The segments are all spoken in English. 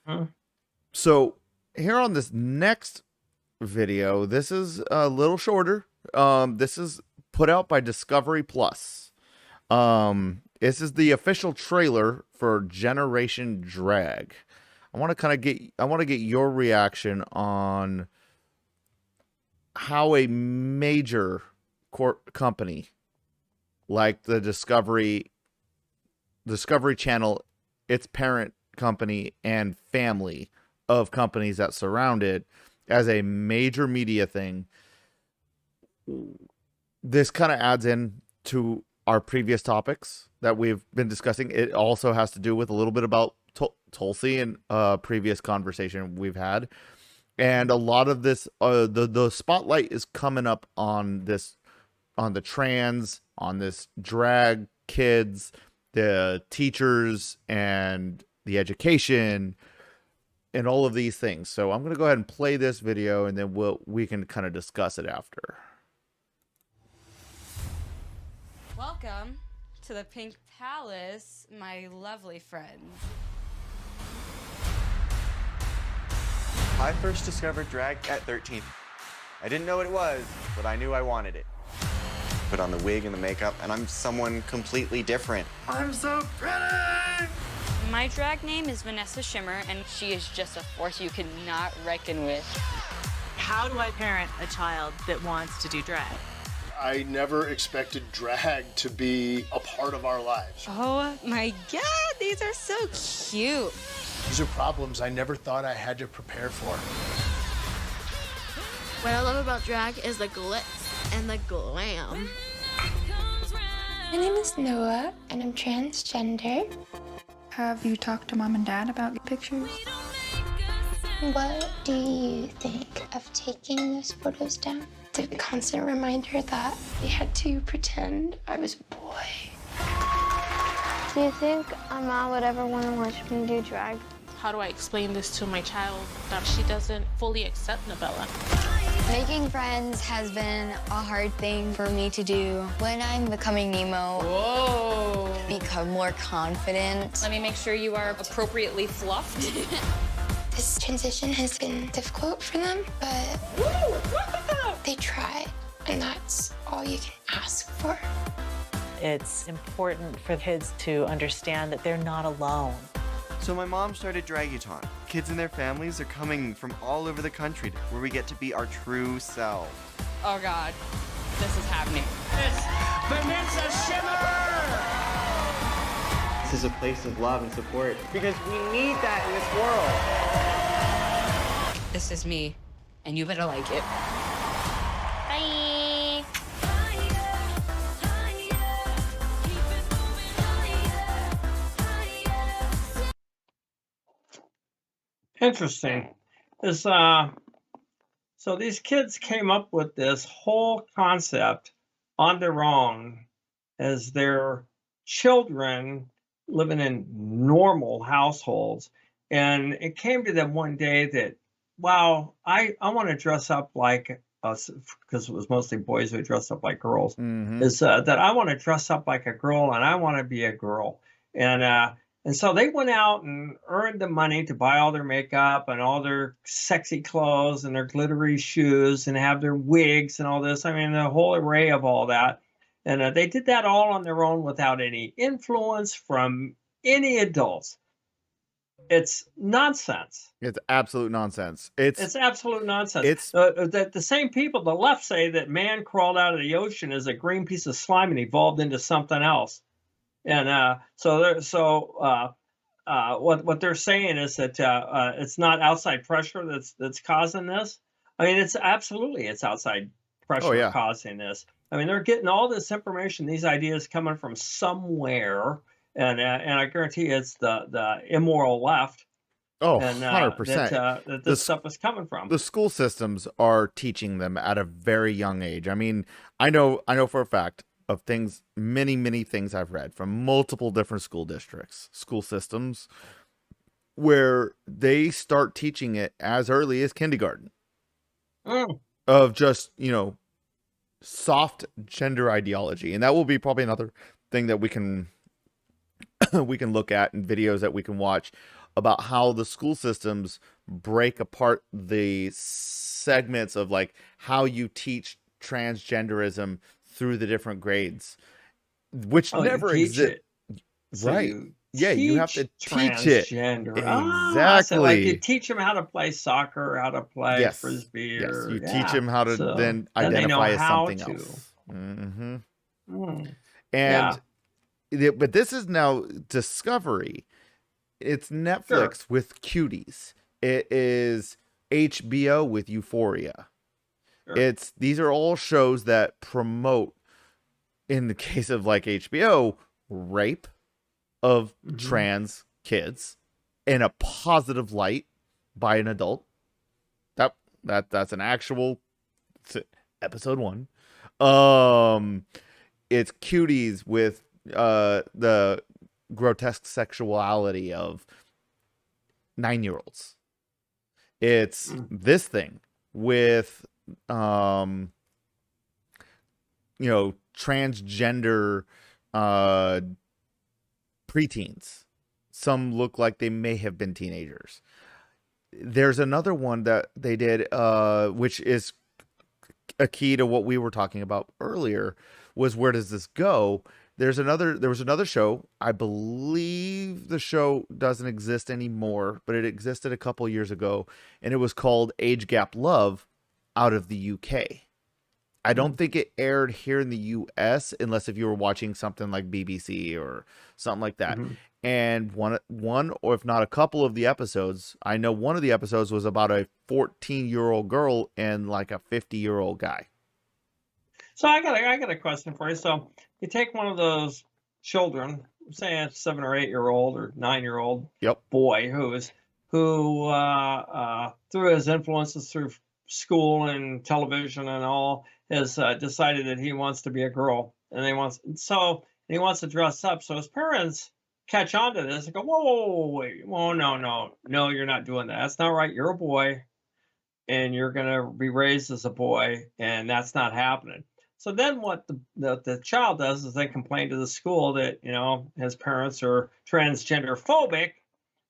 Huh? So here on this next video, this is a little shorter. This is put out by Discovery Plus. This is the official trailer for Generation Drag. I want to get your reaction on how a major company like the Discovery Channel, its parent company and family of companies that surround it, as a major media thing. This kind of adds in to our previous topics that we've been discussing. It also has to do with a little bit about Tulsi and previous conversation we've had. And a lot of this, the spotlight is coming up on this, on the trans, on this drag kids, the teachers, and the education, and all of these things. So I'm going to go ahead and play this video, and then we can kind of discuss it after. Welcome to the Pink Palace, my lovely friends. I first discovered drag at 13. I didn't know what it was, but I knew I wanted it. Put on the wig and the makeup, and I'm someone completely different. I'm so pretty! My drag name is Vanessa Shimmer, and she is just a force you cannot reckon with. How do I parent a child that wants to do drag? I never expected drag to be a part of our lives. Oh my God, these are so cute. These are problems I never thought I had to prepare for. What I love about drag is the glitz and the glam. My name is Noah, and I'm transgender. Have you talked to mom and dad about pictures? What do you think of taking those photos down? The constant reminder that we had to pretend I was a boy. Do you think Mom would ever want to watch me do drag? How do I explain this to my child that she doesn't fully accept novella? Making friends has been a hard thing for me to do. When I'm becoming Nemo, Whoa. Become more confident. Let me make sure you are appropriately fluffed. This transition has been difficult for them, but they try, and that's all you can ask for. It's important for kids to understand that they're not alone. So my mom started Draguton. Kids and their families are coming from all over the country where we get to be our true selves. Oh God, this is happening. It's Vanessa Shimmer! This is a place of love and support because we need that in this world. This is me, and you better like it. Bye. Interesting. So these kids came up with this whole concept on their own as their children living in normal households. And it came to them one day that, wow, I want to dress up like us, because it was mostly boys who dressed up like girls, is that I want to dress up like a girl and I want to be a girl. And so they went out and earned the money to buy all their makeup and all their sexy clothes and their glittery shoes and have their wigs and all this. I mean, the whole array of all that. And they did that all on their own without any influence from any adults. It's nonsense. It's absolute nonsense. It's absolute nonsense. It's the same people, the left, say that man crawled out of the ocean as a green piece of slime and evolved into something else. And what they're saying is that it's not outside pressure that's causing this. I mean, it's outside pressure causing this. I mean, they're getting all this information, these ideas coming from somewhere, and I guarantee it's the immoral left. Oh, and, 100%. That this stuff is coming from. The school systems are teaching them at a very young age. I mean, I know for a fact of things, many things I've read from multiple different school districts, school systems, where they start teaching it as early as kindergarten of just, soft gender ideology. And that will be probably another thing that we can look at in videos that we can watch about how the school systems break apart the segments of like how you teach transgenderism through the different grades, which Oh, you never teach exist. it. So Right. you Yeah, you have to teach teach it. transgender. So like you Exactly. teach them how to play soccer, how to play Yes. frisbee, Yes. You or teach them how to So then then they know identify as how something to. else. Mm-hmm. Mm, And yeah, but this is now Discovery. It's sure. Netflix with Cuties. It is HBO with Euphoria. Sure. These are all shows that promote, in the case of like HBO, rape of trans kids in a positive light by an adult. That's an actual episode 1. It's Cuties with the grotesque sexuality of 9-year-olds. It's this thing with transgender preteens. Some look like they may have been teenagers. There's another one that they did, which is a key to what we were talking about earlier, was where does this go? There was another show. I believe the show doesn't exist anymore, but it existed a couple years ago, and it was called Age Gap Love, out of the UK. I don't think it aired here in the US unless if you were watching something like BBC or something like that. And one or if not a couple of the episodes, I know one of the episodes was about a 14-year-old girl and like a 50-year-old guy. So I got a question for you. So you take one of those children, say a 7 or 8-year-old or 9-year-old boy who through his influences through school and television and all has decided that he wants to be a girl, and he wants to dress up. So his parents catch on to this and go, whoa, wait, whoa, no, you're not doing that. That's not right. You're a boy, and you're going to be raised as a boy, and that's not happening. So then what the child does is they complain to the school that, his parents are transgender phobic,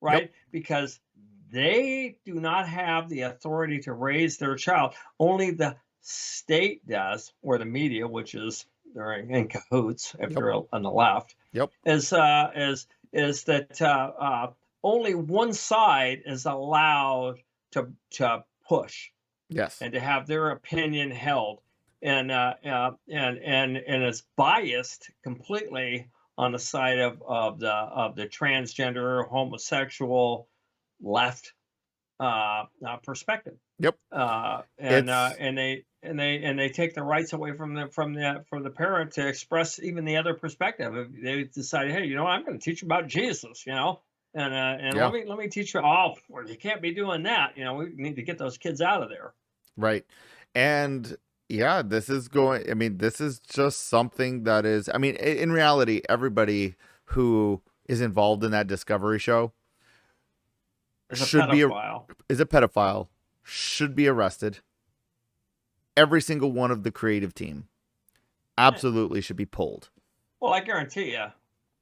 right? Because they do not have the authority to raise their child. Only the state does, or the media, which is they're in cahoots if you're on the left. Is that only one side is allowed to push, and to have their opinion held, and it's biased completely on the side of the transgender, homosexual, left perspective. And they take the rights away from the parent to express even the other perspective. If they decide, hey, I'm going to teach you about Jesus, and let me teach you. Oh, well, you can't be doing that. We need to get those kids out of there. Right. And yeah, this is just something that is, in reality, everybody who is involved in that Discovery show is a pedophile, should be arrested. Every single one of the creative team absolutely should be pulled. Well, I guarantee you,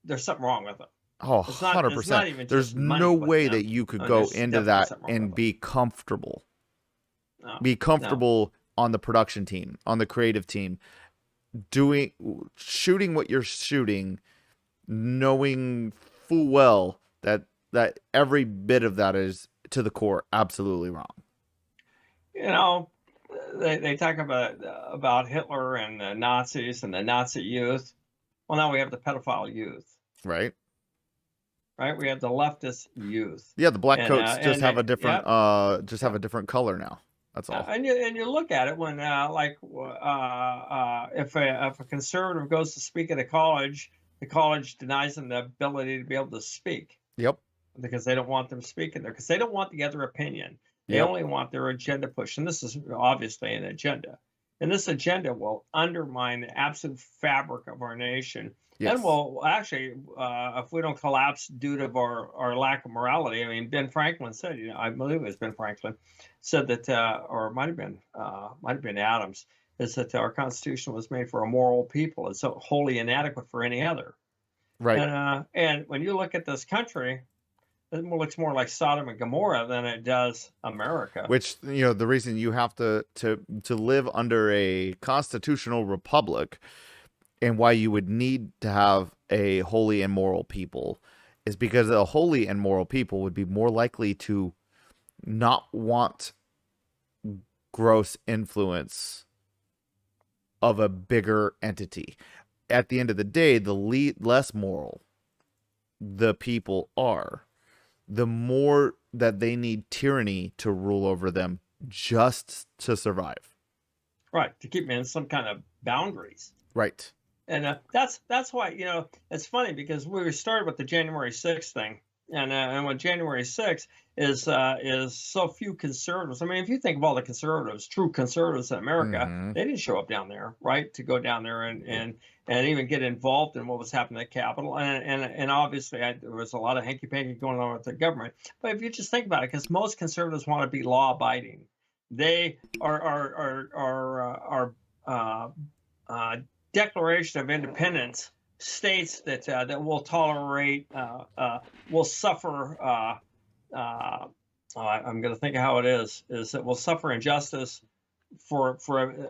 there's something wrong with it. Oh, 100%. There's no way that you could go into that and be comfortable. Be comfortable on the production team, on the creative team, shooting what you're shooting, knowing full well that every bit of that is to the core absolutely wrong. They talk about Hitler and the Nazis and the Nazi youth. Well, now we have the pedophile youth. Right. We have the leftist youth. Yeah, the black coats just have a different have a different color now. That's all. And you look at it when if a conservative goes to speak at a college, the college denies them the ability to be able to speak. Because they don't want them speaking there, because they don't want the other opinion. They only want their agenda pushed, and this is obviously an agenda. And this agenda will undermine the absolute fabric of our nation. And will actually, if we don't collapse due to our lack of morality. Ben Franklin said, I believe it was Ben Franklin, said that, or it might have been Adams, is that our Constitution was made for a moral people. It's so wholly inadequate for any other. Right. And when you look at this country, it looks more like Sodom and Gomorrah than it does America. Which, the reason you have to live under a constitutional republic and why you would need to have a holy and moral people is because a holy and moral people would be more likely to not want gross influence of a bigger entity. At the end of the day, the less moral the people are, the more that they need tyranny to rule over them just to survive. Right, to keep in some kind of boundaries. Right. And that's why, it's funny because we started with the January 6th thing. And when January 6th is so few conservatives. I mean, if you think of all the conservatives, true conservatives in America, they didn't show up down there, right, to go down there and even get involved in what was happening at the Capitol. And obviously there was a lot of hanky-panky going on with the government. But if you just think about it, because most conservatives want to be law-abiding, they are Declaration of Independence states that that we'll tolerate, we'll suffer. I'm going to think of how it is that we'll suffer injustice for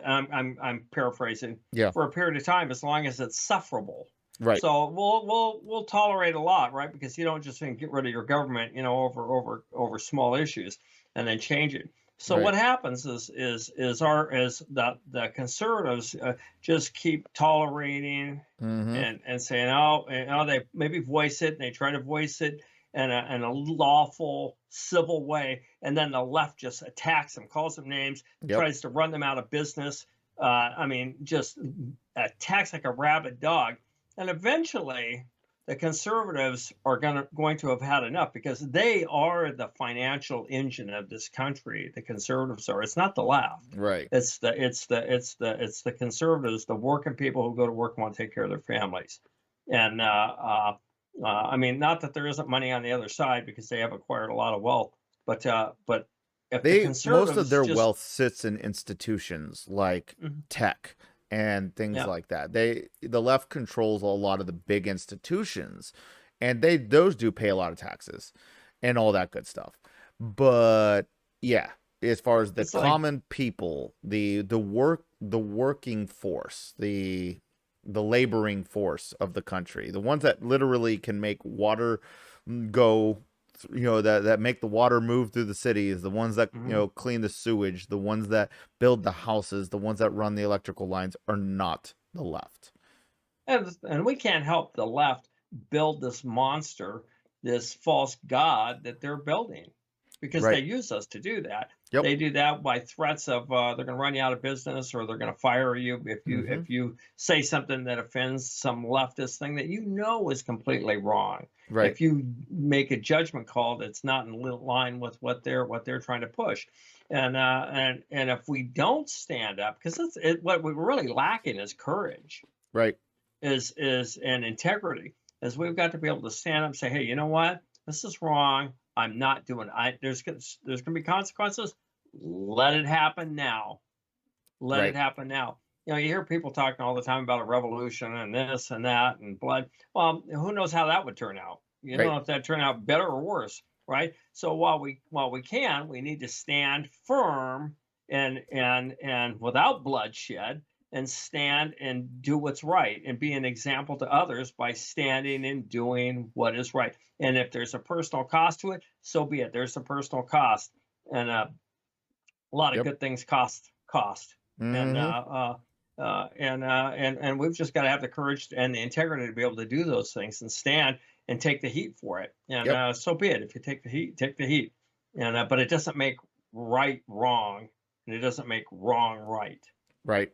I'm paraphrasing, for a period of time as long as it's sufferable. Right. So we'll tolerate a lot, right? Because you don't just get rid of your government, over small issues and then change it. So what happens is the conservatives just keep tolerating and saying, they maybe voice it, and they try to voice it in a lawful, civil way, and then the left just attacks them, calls them names, tries to run them out of business. Just attacks like a rabid dog, and eventually the conservatives are going to have had enough, because they are the financial engine of this country. The conservatives are. It's not the left. Right. It's the conservatives, the working people who go to work and want to take care of their families. And not that there isn't money on the other side, because they have acquired a lot of wealth, but if most of their wealth sits in institutions like tech and things like that. The left controls a lot of the big institutions, and those do pay a lot of taxes and all that good stuff. But as far as the common people, the working force, the laboring force of the country, the ones that literally can make water go, that make the water move through the cities, the ones that clean the sewage, the ones that build the houses, the ones that run the electrical lines are not the left. And we can't help the left build this monster, this false god that they're building, because they use us to do that. They do that by threats of they're going to run you out of business, or they're going to fire you if you say something that offends some leftist thing that is completely wrong. Right. If you make a judgment call that's not in line with what they're trying to push, and if we don't stand up, because what we're really lacking is courage. Right. Is and integrity. Is we've got to be able to stand up and say, hey, you know what? This is wrong. I'm not doing it. There's going to be consequences. Let it happen now. Let it happen now. You hear people talking all the time about a revolution and this and that and blood. Well, who knows how that would turn out? You don't know if that turned out better or worse, right? So while we can, we need to stand firm and without bloodshed, and stand and do what's right, and be an example to others by standing and doing what is right. And if there's a personal cost to it, so be it. There's a personal cost, and a lot of good things cost. And we've just got to have the courage and the integrity to be able to do those things and stand and take the heat for it. And so be it. If you take the heat, take the heat. And but it doesn't make right wrong, and it doesn't make wrong right. Right.